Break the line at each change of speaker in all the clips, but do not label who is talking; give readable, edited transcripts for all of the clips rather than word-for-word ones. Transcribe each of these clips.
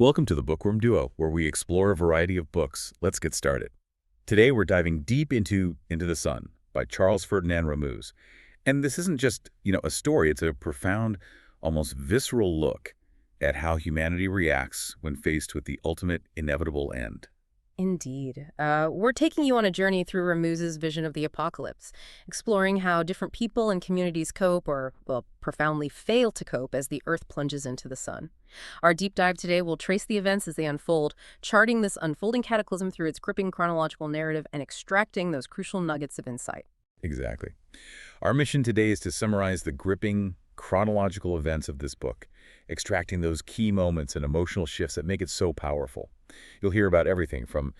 Welcome to the Bookworm Duo, where we explore a variety of books. Let's get started. Today we're diving deep into the Sun by Charles Ferdinand Ramuz. And this isn't just, a story. It's a profound, almost visceral look at how humanity reacts when faced with the ultimate inevitable end.
Indeed. We're taking you on a journey through Ramuz's vision of the apocalypse, exploring how different people and communities cope or, well, profoundly fail to cope as the Earth plunges into the sun. Our deep dive today will trace the events as they unfold, charting this unfolding cataclysm through its gripping chronological narrative and extracting those crucial nuggets of insight.
Exactly. Our mission today is to summarize the gripping, chronological events of this book, extracting those key moments and emotional shifts that make it so powerful. You'll hear about everything from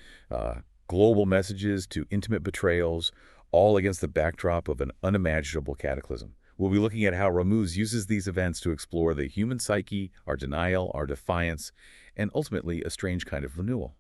global messages to intimate betrayals, all against the backdrop of an unimaginable cataclysm. We'll be looking at how Ramuz uses these events to explore the human psyche, our denial, our defiance, and ultimately a strange kind of renewal.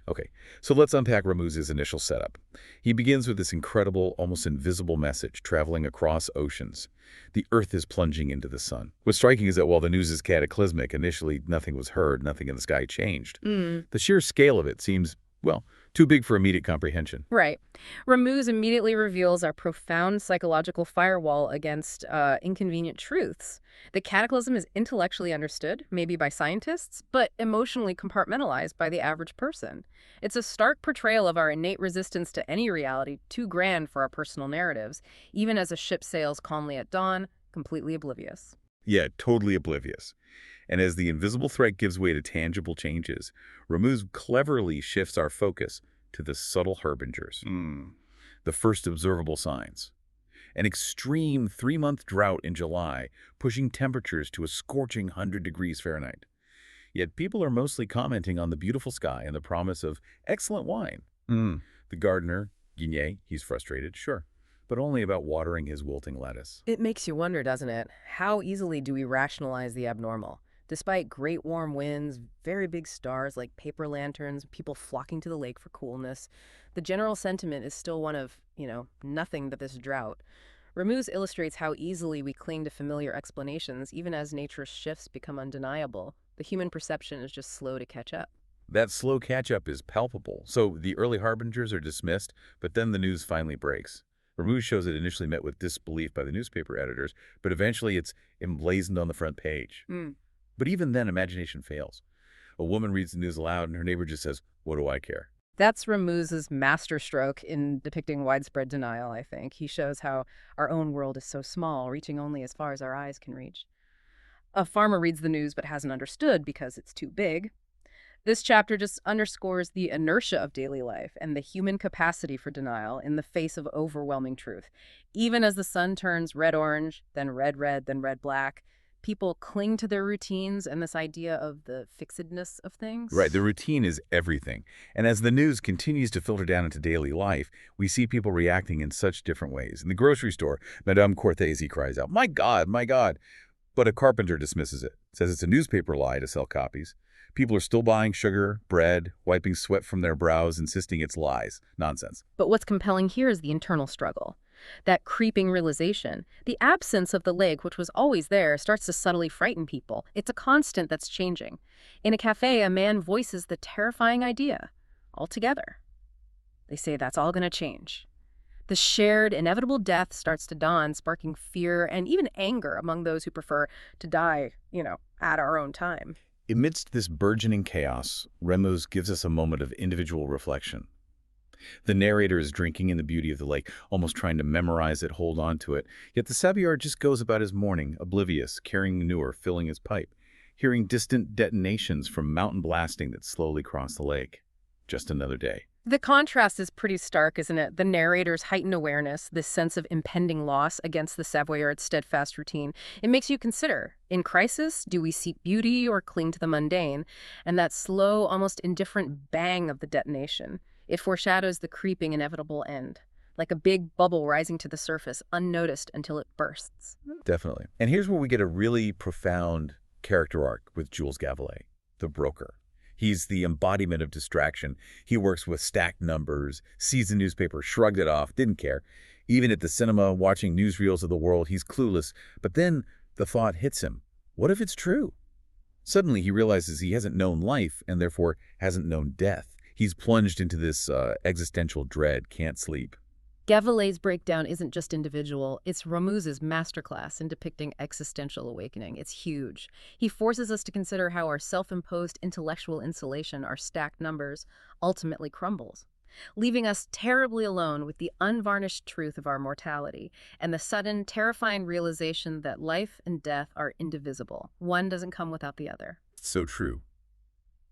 Okay, so let's unpack Ramuz's initial setup. He begins with this incredible, almost invisible message traveling across oceans. The Earth is plunging into the sun. What's striking is that while the news is cataclysmic, initially nothing was heard, nothing in the sky changed. The sheer scale of it seems, well, too big for immediate comprehension.
Right. Ramuz immediately reveals our profound psychological firewall against inconvenient truths. The cataclysm is intellectually understood, maybe by scientists, but emotionally compartmentalized by the average person. It's a stark portrayal of our innate resistance to any reality too grand for our personal narratives, even as a ship sails calmly at dawn, completely oblivious.
Yeah, totally oblivious. And as the invisible threat gives way to tangible changes, Ramuz cleverly shifts our focus to the subtle harbingers, the first observable signs. An extreme 3-month drought in July, pushing temperatures to a scorching 100 degrees Fahrenheit. Yet people are mostly commenting on the beautiful sky and the promise of excellent wine. The gardener, Guigné, he's frustrated, sure, but only about watering his wilting lettuce.
It makes you wonder, doesn't it? How easily do we rationalize the abnormal? Despite great warm winds, very big stars like paper lanterns, people flocking to the lake for coolness, the general sentiment is still one of, nothing but this drought. Ramuz illustrates how easily we cling to familiar explanations, even as nature's shifts become undeniable. The human perception is just slow to catch up.
That slow catch-up is palpable. So the early harbingers are dismissed, but then the news finally breaks. Ramuz shows it initially met with disbelief by the newspaper editors, but eventually it's emblazoned on the front page. But even then, imagination fails. A woman reads the news aloud and her neighbor just says, "What do I care?"
That's Ramuz's masterstroke in depicting widespread denial, I think. He shows how our own world is so small, reaching only as far as our eyes can reach. A farmer reads the news but hasn't understood because it's too big. This chapter just underscores the inertia of daily life and the human capacity for denial in the face of overwhelming truth. Even as the sun turns red-orange, then red-red, then red-black, people cling to their routines and this idea of the fixedness of things.
Right, the routine is everything. And as the news continues to filter down into daily life, we see people reacting in such different ways. In the grocery store, Madame Cortese cries out, "My God, my God!" But a carpenter dismisses it, says it's a newspaper lie to sell copies. People are still buying sugar, bread, wiping sweat from their brows, insisting it's lies. Nonsense.
But what's compelling here is the internal struggle. That creeping realization. The absence of the lake, which was always there, starts to subtly frighten people. It's a constant that's changing. In a cafe, a man voices the terrifying idea. Altogether. They say that's all going to change. The shared, inevitable death starts to dawn, sparking fear and even anger among those who prefer to die, at our own time.
Amidst this burgeoning chaos, Ramuz gives us a moment of individual reflection. The narrator is drinking in the beauty of the lake, almost trying to memorize it, hold on to it. Yet the Savoyard just goes about his morning, oblivious, carrying manure, filling his pipe, hearing distant detonations from mountain blasting that slowly cross the lake. Just another day.
The contrast is pretty stark, isn't it? The narrator's heightened awareness, this sense of impending loss against the Savoyard's steadfast routine. It makes you consider, in crisis, do we seek beauty or cling to the mundane? And that slow, almost indifferent bang of the detonation. It foreshadows the creeping inevitable end, like a big bubble rising to the surface, unnoticed until it bursts.
Definitely. And here's where we get a really profound character arc with Jules Gavelet, the broker. He's the embodiment of distraction. He works with stacked numbers, sees the newspaper, shrugged it off, didn't care. Even at the cinema, watching newsreels of the world, he's clueless. But then the thought hits him. What if it's true? Suddenly, he realizes he hasn't known life and therefore hasn't known death. He's plunged into this existential dread, can't sleep.
Gavelet's breakdown isn't just individual, it's Ramuz's masterclass in depicting existential awakening. It's huge. He forces us to consider how our self-imposed intellectual insulation, our stacked numbers, ultimately crumbles, leaving us terribly alone with the unvarnished truth of our mortality and the sudden, terrifying realization that life and death are indivisible. One doesn't come without the other.
So true.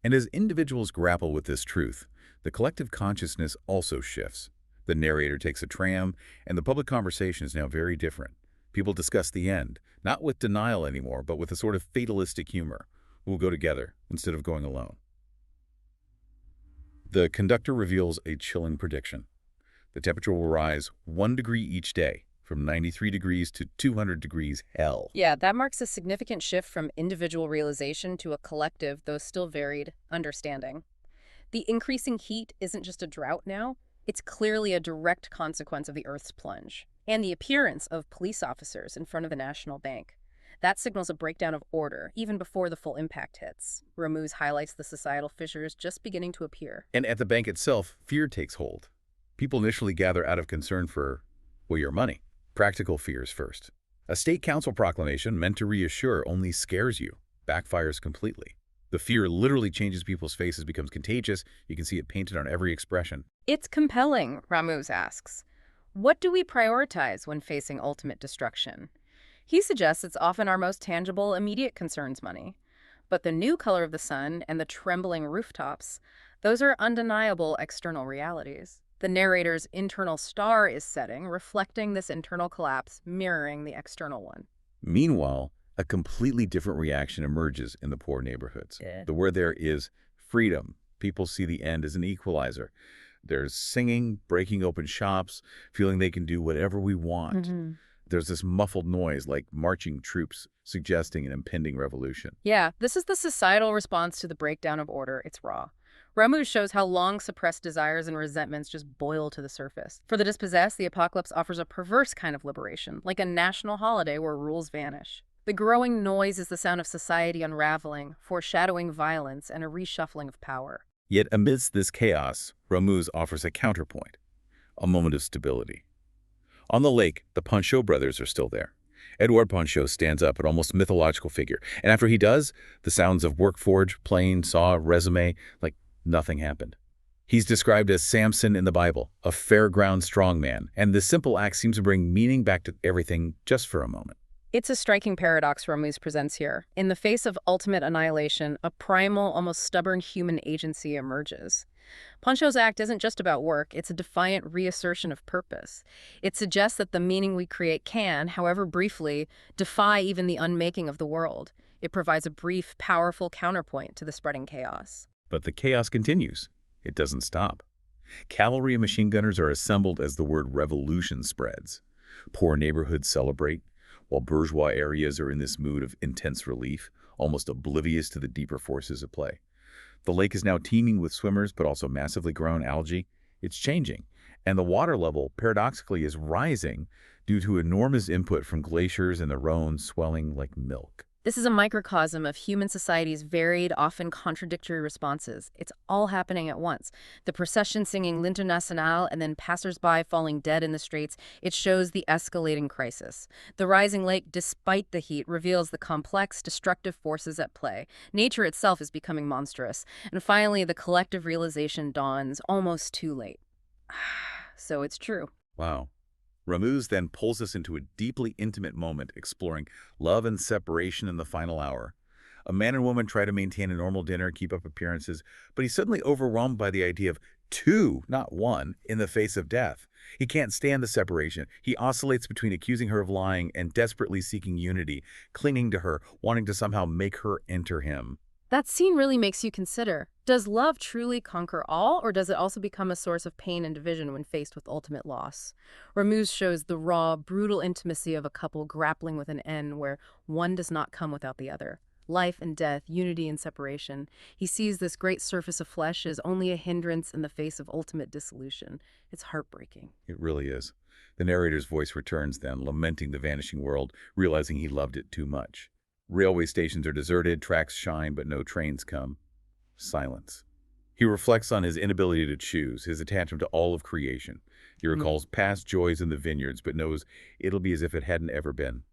And as individuals grapple with this truth, the collective consciousness also shifts. The narrator takes a tram, and the public conversation is now very different. People discuss the end, not with denial anymore, but with a sort of fatalistic humor. We'll go together instead of going alone. The conductor reveals a chilling prediction. The temperature will rise 1 degree each day, from 93 degrees to 200 degrees hell.
Yeah, that marks a significant shift from individual realization to a collective, though still varied, understanding. The increasing heat isn't just a drought now, it's clearly a direct consequence of the Earth's plunge and the appearance of police officers in front of the National Bank. That signals a breakdown of order, even before the full impact hits. Ramuz highlights the societal fissures just beginning to appear.
And at the bank itself, fear takes hold. People initially gather out of concern for, well, your money. Practical fears first. A state council proclamation meant to reassure only scares you, backfires completely. The fear literally changes people's faces, becomes contagious. You can see it painted on every expression.
It's compelling, Ramuz asks. What do we prioritize when facing ultimate destruction? He suggests it's often our most tangible, immediate concerns, money. But the new color of the sun and the trembling rooftops, those are undeniable external realities. The narrator's internal star is setting, reflecting this internal collapse, mirroring the external one.
Meanwhile, a completely different reaction emerges in the poor neighborhoods. The word there is freedom. People see the end as an equalizer. There's singing, breaking open shops, feeling they can do whatever we want. There's this muffled noise like marching troops suggesting an impending revolution.
Yeah, this is the societal response to the breakdown of order. It's raw. Ramuz shows how long suppressed desires and resentments just boil to the surface. For the dispossessed, the apocalypse offers a perverse kind of liberation, like a national holiday where rules vanish. The growing noise is the sound of society unraveling, foreshadowing violence and a reshuffling of power.
Yet amidst this chaos, Ramuz offers a counterpoint, a moment of stability. On the lake, the Panchaud brothers are still there. Edouard Panchaud stands up, an almost mythological figure. And after he does, the sounds of workforge, plane, saw, resume, like nothing happened. He's described as Samson in the Bible, a fairground strongman, and this simple act seems to bring meaning back to everything just for a moment.
It's a striking paradox Ramuz presents here. In the face of ultimate annihilation, a primal, almost stubborn human agency emerges. Panchaud's act isn't just about work, it's a defiant reassertion of purpose. It suggests that the meaning we create can, however briefly, defy even the unmaking of the world. It provides a brief, powerful counterpoint to the spreading chaos.
But the chaos continues. It doesn't stop. Cavalry and machine gunners are assembled as the word revolution spreads. Poor neighborhoods celebrate, while bourgeois areas are in this mood of intense relief, almost oblivious to the deeper forces at play. The lake is now teeming with swimmers, but also massively grown algae. It's changing, and the water level, paradoxically, is rising due to enormous input from glaciers and the Rhone swelling like milk.
This is a microcosm of human society's varied, often contradictory responses. It's all happening at once. The procession singing l'Internationale and then passers-by falling dead in the streets, it shows the escalating crisis. The rising lake, despite the heat, reveals the complex, destructive forces at play. Nature itself is becoming monstrous. And finally, the collective realization dawns almost too late. So it's true.
Wow. Ramuz then pulls us into a deeply intimate moment exploring love and separation in the final hour. A man and woman try to maintain a normal dinner, keep up appearances, but he's suddenly overwhelmed by the idea of two, not one, in the face of death. He can't stand the separation. He oscillates between accusing her of lying and desperately seeking unity, clinging to her, wanting to somehow make her enter him.
That scene really makes you consider, does love truly conquer all, or does it also become a source of pain and division when faced with ultimate loss? Ramuz shows the raw, brutal intimacy of a couple grappling with an end where one does not come without the other. Life and death, unity and separation. He sees this great surface of flesh as only a hindrance in the face of ultimate dissolution. It's heartbreaking.
It really is. The narrator's voice returns then, lamenting the vanishing world, realizing he loved it too much. Railway stations are deserted, tracks shine, but no trains come. Silence. He reflects on his inability to choose, his attachment to all of creation. He recalls past joys in the vineyards, but knows it'll be as if it hadn't ever been.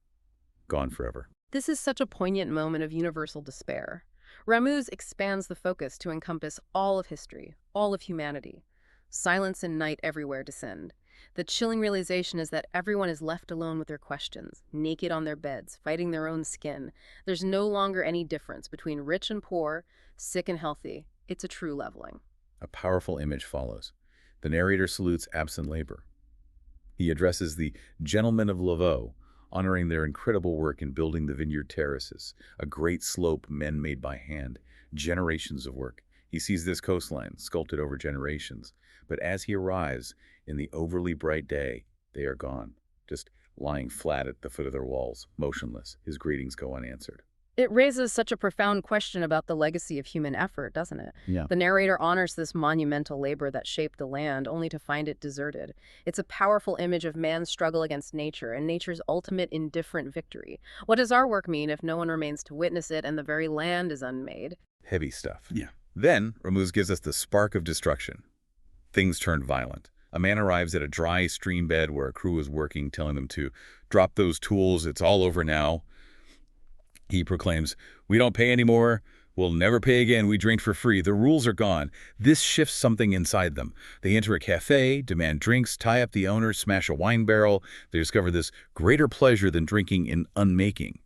Gone forever.
This is such a poignant moment of universal despair. Ramuz expands the focus to encompass all of history, all of humanity. Silence and night everywhere descend. The chilling realization is that everyone is left alone with their questions, naked on their beds, fighting their own skin. There's no longer any difference between rich and poor, sick and healthy. It's a true leveling.
A powerful image follows. The narrator salutes absent labor. He addresses the gentlemen of Laveau, honoring their incredible work in building the vineyard terraces, a great slope men made by hand, generations of work. He sees this coastline, sculpted over generations. But as he arrives in the overly bright day, they are gone, just lying flat at the foot of their walls, motionless. His greetings go unanswered.
It raises such a profound question about the legacy of human effort, doesn't it?
Yeah.
The narrator honors this monumental labor that shaped the land, only to find it deserted. It's a powerful image of man's struggle against nature and nature's ultimate indifferent victory. What does our work mean if no one remains to witness it and the very land is unmade?
Heavy stuff.
Yeah.
Then, Ramuz gives us the spark of destruction. Things turn violent. A man arrives at a dry stream bed where a crew is working, telling them to drop those tools, it's all over now. He proclaims, "We don't pay anymore. We'll never pay again. We drink for free. The rules are gone." This shifts something inside them. They enter a cafe, demand drinks, tie up the owner, smash a wine barrel. They discover this greater pleasure than drinking in unmaking.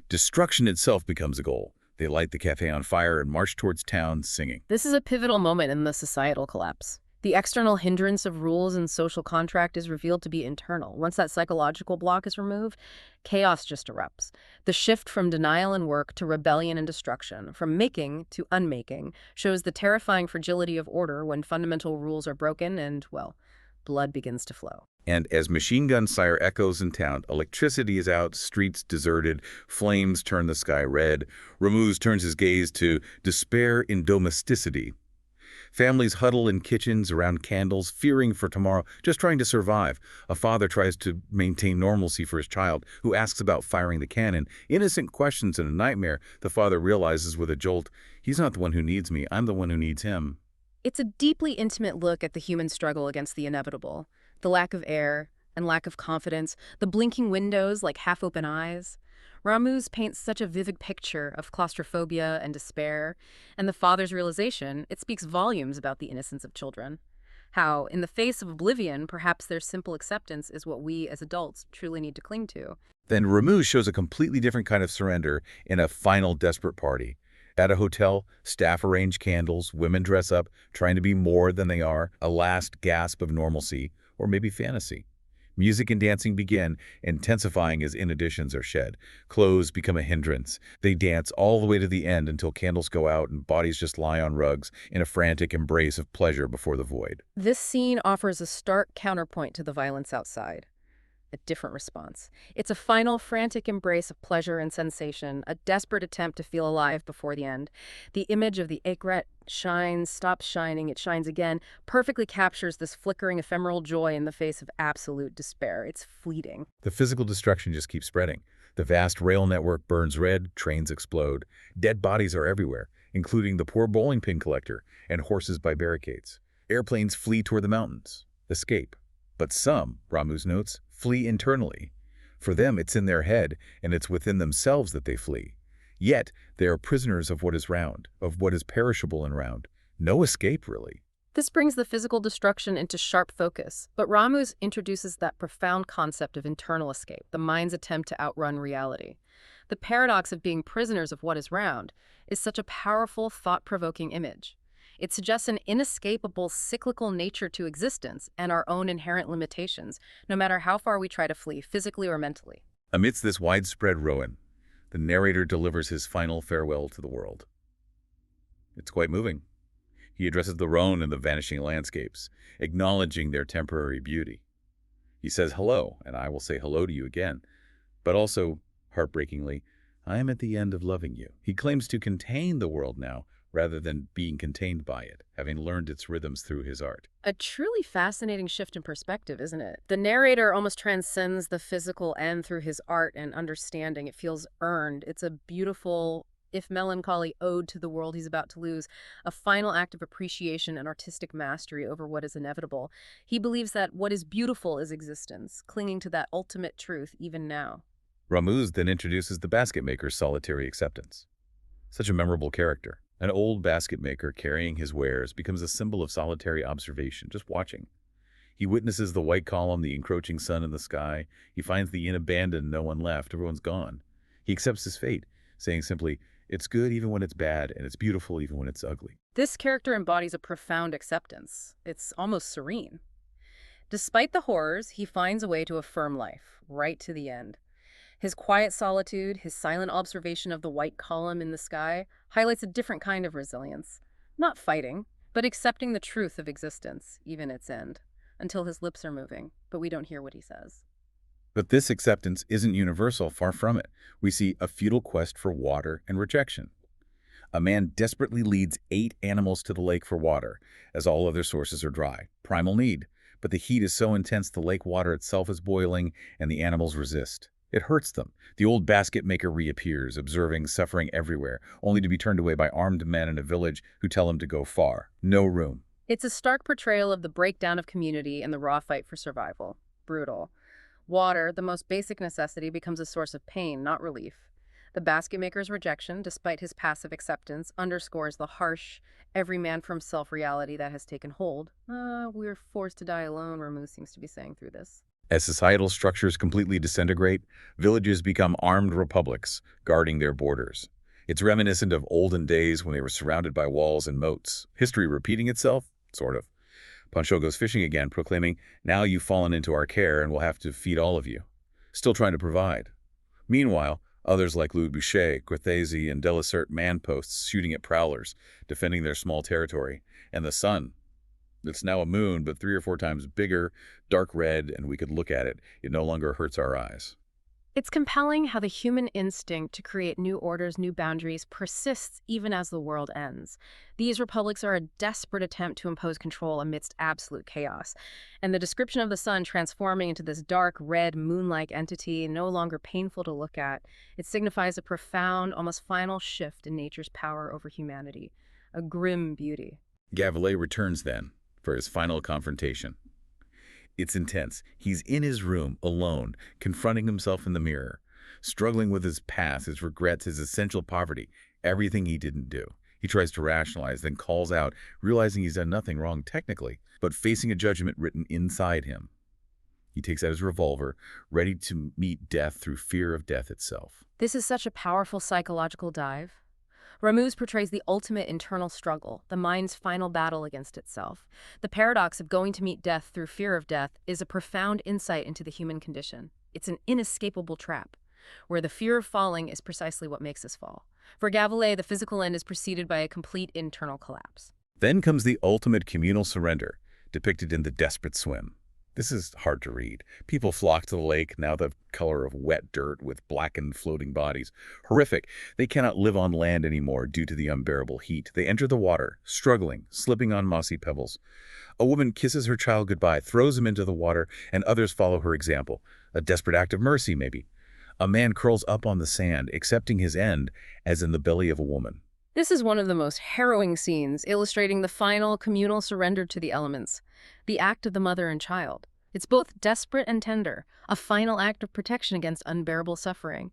Destruction itself becomes a goal. They light the cafe on fire and march towards town singing.
This is a pivotal moment in the societal collapse. The external hindrance of rules and social contract is revealed to be internal. Once that psychological block is removed, chaos just erupts. The shift from denial and work to rebellion and destruction, from making to unmaking, shows the terrifying fragility of order when fundamental rules are broken and, well, blood begins to flow.
And as machine gun fire echoes in town, electricity is out, streets deserted, flames turn the sky red. Ramuz turns his gaze to despair in domesticity. Families huddle in kitchens around candles, fearing for tomorrow, just trying to survive. A father tries to maintain normalcy for his child, who asks about firing the cannon. Innocent questions in a nightmare. The father realizes with a jolt, he's not the one who needs me, I'm the one who needs him.
It's a deeply intimate look at the human struggle against the inevitable. The lack of air and lack of confidence, the blinking windows like half-open eyes. Ramuz paints such a vivid picture of claustrophobia and despair, and the father's realization, it speaks volumes about the innocence of children. How, in the face of oblivion, perhaps their simple acceptance is what we as adults truly need to cling to.
Then Ramuz shows a completely different kind of surrender in a final desperate party. At a hotel, staff arrange candles, women dress up, trying to be more than they are, a last gasp of normalcy, or maybe fantasy. Music and dancing begin, intensifying as inhibitions are shed. Clothes become a hindrance. They dance all the way to the end until candles go out and bodies just lie on rugs in a frantic embrace of pleasure before the void.
This scene offers a stark counterpoint to the violence outside. A different response. It's a final, frantic embrace of pleasure and sensation, a desperate attempt to feel alive before the end. The image of the aigrette shines, stops shining, it shines again, perfectly captures this flickering, ephemeral joy in the face of absolute despair. It's fleeting.
The physical destruction just keeps spreading. The vast rail network burns red, trains explode. Dead bodies are everywhere, including the poor bowling pin collector and horses by barricades. Airplanes flee toward the mountains, escape. But some, Ramuz notes, flee internally. For them, it's in their head, and it's within themselves that they flee. Yet, they are prisoners of what is round, of what is perishable and round. No escape, really.
This brings the physical destruction into sharp focus, but Ramuz introduces that profound concept of internal escape, the mind's attempt to outrun reality. The paradox of being prisoners of what is round is such a powerful, thought-provoking image. It suggests an inescapable cyclical nature to existence and our own inherent limitations, no matter how far we try to flee, physically or mentally.
Amidst this widespread ruin, the narrator delivers his final farewell to the world. It's quite moving. He addresses the Rhone and the vanishing landscapes, acknowledging their temporary beauty. He says hello, and I will say hello to you again, but also, heartbreakingly, I am at the end of loving you. He claims to contain the world now, rather than being contained by it, having learned its rhythms through his art.
A truly fascinating shift in perspective, isn't it? The narrator almost transcends the physical end through his art and understanding. It feels earned. It's a beautiful, if melancholy, ode to the world he's about to lose, a final act of appreciation and artistic mastery over what is inevitable. He believes that what is beautiful is existence, clinging to that ultimate truth even now.
Ramuz then introduces the basket maker's solitary acceptance. Such a memorable character. An old basket maker carrying his wares becomes a symbol of solitary observation, just watching. He witnesses the white column, the encroaching sun in the sky. He finds the inn abandoned, no one left, everyone's gone. He accepts his fate, saying simply, "It's good even when it's bad, and it's beautiful even when it's ugly."
This character embodies a profound acceptance. It's almost serene. Despite the horrors, he finds a way to affirm life, right to the end. His quiet solitude, his silent observation of the white column in the sky, highlights a different kind of resilience. Not fighting, but accepting the truth of existence, even its end, until his lips are moving, but we don't hear what he says.
But this acceptance isn't universal, far from it. We see a futile quest for water and rejection. A man desperately leads 8 animals to the lake for water, as all other sources are dry. Primal need. But the heat is so intense the lake water itself is boiling, and the animals resist. It hurts them. The old basket maker reappears, observing suffering everywhere, only to be turned away by armed men in a village who tell him to go far. No room.
It's a stark portrayal of the breakdown of community and the raw fight for survival. Brutal. Water, the most basic necessity, becomes a source of pain, not relief. The basket maker's rejection, despite his passive acceptance, underscores the harsh, every man for himself reality that has taken hold. We're forced to die alone, Ramuz seems to be saying through this.
As societal structures completely disintegrate, villages become armed republics, guarding their borders. It's reminiscent of olden days when they were surrounded by walls and moats. History repeating itself? Sort of. Pancho goes fishing again, proclaiming, "Now you've fallen into our care and we'll have to feed all of you." Still trying to provide. Meanwhile, others like Louis Boucher, Cortese, and Delisert man posts shooting at prowlers, defending their small territory. And the sun. It's now a moon, but 3 or 4 times bigger, dark red, and we could look at it. It no longer hurts our eyes.
It's compelling how the human instinct to create new orders, new boundaries, persists even as the world ends. These republics are a desperate attempt to impose control amidst absolute chaos. And the description of the sun transforming into this dark, red, moon-like entity, no longer painful to look at, it signifies a profound, almost final shift in nature's power over humanity. A grim beauty.
Gavilet returns then, for his final confrontation. It's intense. He's in his room, alone, confronting himself in the mirror, struggling with his past, his regrets, his essential poverty, everything he didn't do. He tries to rationalize, then calls out, realizing he's done nothing wrong technically, but facing a judgment written inside him. He takes out his revolver, ready to meet death through fear of death itself.
This is such a powerful psychological dive. Ramuz portrays the ultimate internal struggle, the mind's final battle against itself. The paradox of going to meet death through fear of death is a profound insight into the human condition. It's an inescapable trap, where the fear of falling is precisely what makes us fall. For Gavilet, the physical end is preceded by a complete internal collapse.
Then comes the ultimate communal surrender, depicted in The Desperate Swim. This is hard to read. People flock to the lake, now the color of wet dirt with blackened floating bodies. Horrific. They cannot live on land anymore due to the unbearable heat. They enter the water, struggling, slipping on mossy pebbles. A woman kisses her child goodbye, throws him into the water, and others follow her example. A desperate act of mercy, maybe. A man curls up on the sand, accepting his end, as in the belly of a woman.
This is one of the most harrowing scenes, illustrating the final communal surrender to the elements, the act of the mother and child. It's both desperate and tender, a final act of protection against unbearable suffering.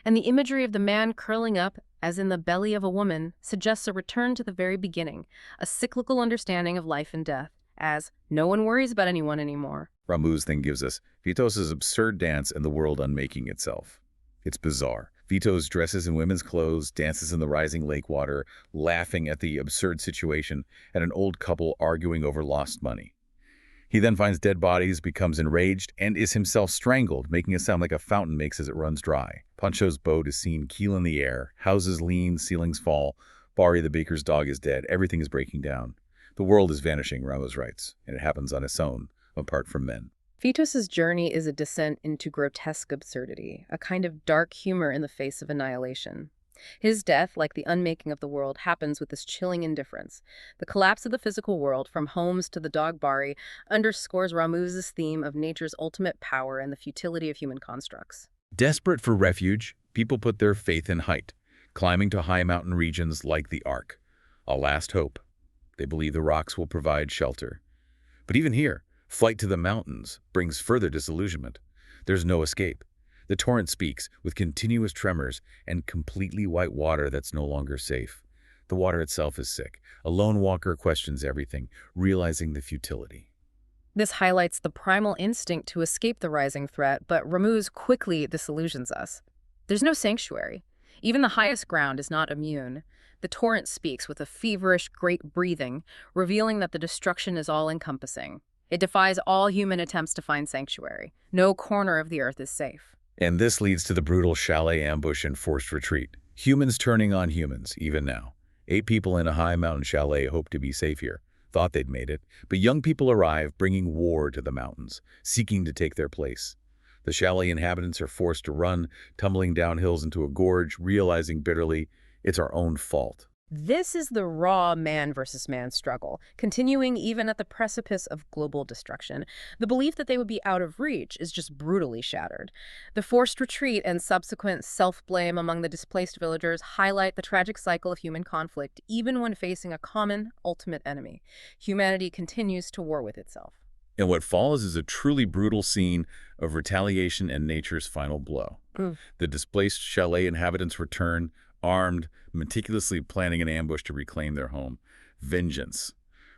And the imagery of the man curling up, as in the belly of a woman, suggests a return to the very beginning, a cyclical understanding of life and death, as no one worries about anyone anymore.
Ramuz then gives us Vitos' absurd dance and the world unmaking itself. It's bizarre. Vitos dresses in women's clothes, dances in the rising lake water, laughing at the absurd situation, and an old couple arguing over lost money. He then finds dead bodies, becomes enraged, and is himself strangled, making a sound like a fountain makes as it runs dry. Pancho's boat is seen keel in the air, houses lean, ceilings fall. Barry the baker's dog is dead, everything is breaking down. The world is vanishing, Ramos writes, and it happens on its own, apart from men.
Vitos' journey is a descent into grotesque absurdity, a kind of dark humor in the face of annihilation. His death, like the unmaking of the world, happens with this chilling indifference. The collapse of the physical world, from homes to the dog Bari, underscores Ramuz's theme of nature's ultimate power and the futility of human constructs.
Desperate for refuge, people put their faith in height, climbing to high mountain regions like the Ark. A last hope. They believe the rocks will provide shelter. But even here, flight to the mountains brings further disillusionment. There's no escape. The torrent speaks with continuous tremors and completely white water that's no longer safe. The water itself is sick. A lone walker questions everything, realizing the futility.
This highlights the primal instinct to escape the rising threat, but Ramuz quickly disillusions us. There's no sanctuary. Even the highest ground is not immune. The torrent speaks with a feverish, great breathing, revealing that the destruction is all-encompassing. It defies all human attempts to find sanctuary. No corner of the earth is safe.
And this leads to the brutal chalet ambush and forced retreat. Humans turning on humans, even now. 8 people in a high mountain chalet hope to be safe here. Thought they'd made it, but young people arrive bringing war to the mountains, seeking to take their place. The chalet inhabitants are forced to run, tumbling down hills into a gorge, realizing bitterly it's our own fault.
This is the raw man versus man struggle, continuing even at the precipice of global destruction. The belief that they would be out of reach is just brutally shattered. The forced retreat and subsequent self-blame among the displaced villagers highlight the tragic cycle of human conflict, even when facing a common, ultimate enemy. Humanity continues to war with itself.
And what follows is a truly brutal scene of retaliation and nature's final blow. The displaced chalet inhabitants return, armed, meticulously planning an ambush to reclaim their home. Vengeance.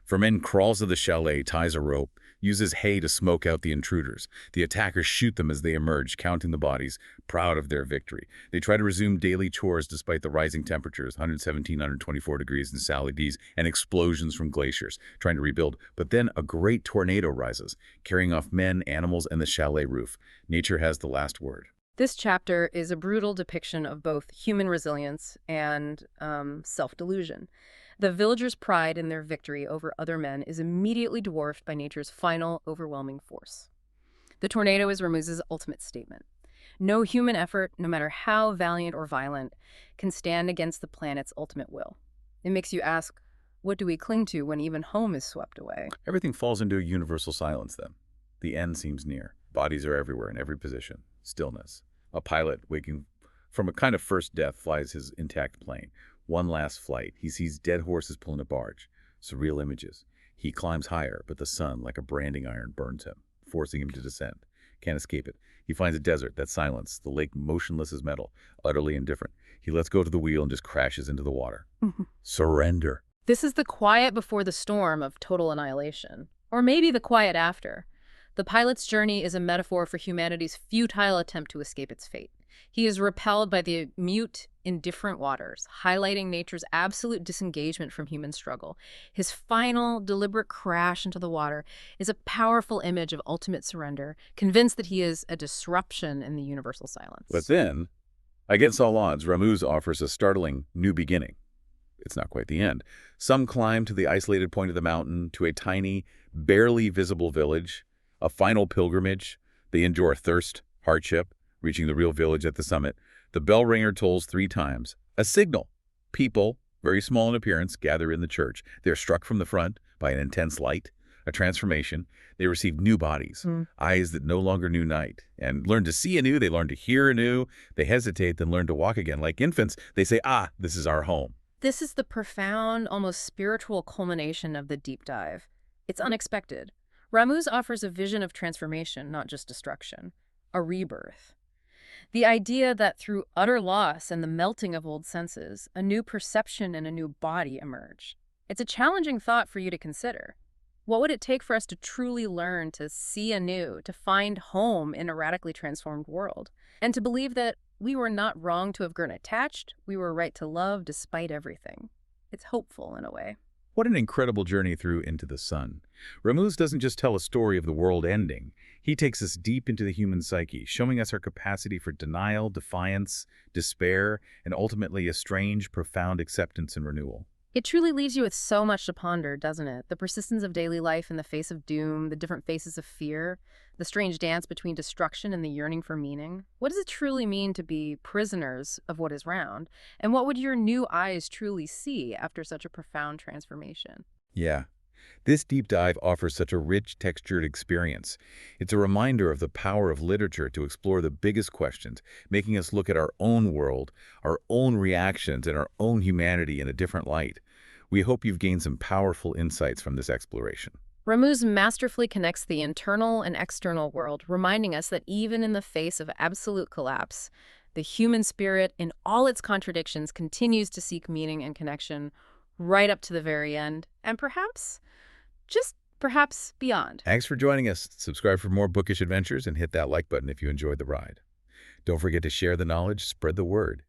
Fermin crawls to the chalet, ties a rope, uses hay to smoke out the intruders. The attackers shoot them as they emerge, counting the bodies, proud of their victory. They try to resume daily chores despite the rising temperatures, 117, 124 degrees in Salidis, and explosions from glaciers, trying to rebuild. But then a great tornado rises, carrying off men, animals, and the chalet roof. Nature has the last word.
This chapter is a brutal depiction of both human resilience and self-delusion. The villagers' pride in their victory over other men is immediately dwarfed by nature's final, overwhelming force. The tornado is Ramuz's ultimate statement. No human effort, no matter how valiant or violent, can stand against the planet's ultimate will. It makes you ask, what do we cling to when even home is swept away?
Everything falls into a universal silence then. The end seems near. Bodies are everywhere in every position. Stillness. A pilot, waking from a kind of first death, flies his intact plane. One last flight. He sees dead horses pulling a barge. Surreal images. He climbs higher, but the sun, like a branding iron, burns him, forcing him to descend. Can't escape it. He finds a desert, that silence, the lake motionless as metal, utterly indifferent. He lets go to the wheel and just crashes into the water. Surrender.
This is the quiet before the storm of total annihilation. Or maybe the quiet after. The pilot's journey is a metaphor for humanity's futile attempt to escape its fate. He is repelled by the mute, indifferent waters, highlighting nature's absolute disengagement from human struggle. His final, deliberate crash into the water is a powerful image of ultimate surrender, convinced that he is a disruption in the universal silence.
But then, against all odds, Ramuz offers a startling new beginning. It's not quite the end. Some climb to the isolated point of the mountain, to a tiny, barely visible village. A final pilgrimage. They endure thirst, hardship, reaching the real village at the summit. The bell ringer tolls 3 times. A signal. People, very small in appearance, gather in the church. They're struck from the front by an intense light, a transformation. They receive new bodies, eyes that no longer knew night, and learn to see anew. They learn to hear anew. They hesitate, then learn to walk again. Like infants, they say, this is our home.
This is the profound, almost spiritual culmination of the deep dive. It's unexpected. Ramuz offers a vision of transformation, not just destruction, a rebirth. The idea that through utter loss and the melting of old senses, a new perception and a new body emerge. It's a challenging thought for you to consider. What would it take for us to truly learn to see anew, to find home in a radically transformed world, and to believe that we were not wrong to have grown attached, we were right to love despite everything? It's hopeful in a way.
What an incredible journey through Into the Sun. Ramuz doesn't just tell a story of the world ending. He takes us deep into the human psyche, showing us our capacity for denial, defiance, despair, and ultimately a strange, profound acceptance and renewal.
It truly leaves you with so much to ponder, doesn't it? The persistence of daily life in the face of doom, the different faces of fear, the strange dance between destruction and the yearning for meaning. What does it truly mean to be prisoners of what is round? And what would your new eyes truly see after such a profound transformation?
Yeah. This deep dive offers such a rich, textured experience. It's a reminder of the power of literature to explore the biggest questions, making us look at our own world, our own reactions, and our own humanity in a different light. We hope you've gained some powerful insights from this exploration.
Ramuz masterfully connects the internal and external world, reminding us that even in the face of absolute collapse, the human spirit, in all its contradictions, continues to seek meaning and connection right up to the very end, and perhaps, just perhaps, beyond.
Thanks for joining us. Subscribe for more bookish adventures and hit that like button if you enjoyed the ride. Don't forget to share the knowledge, spread the word.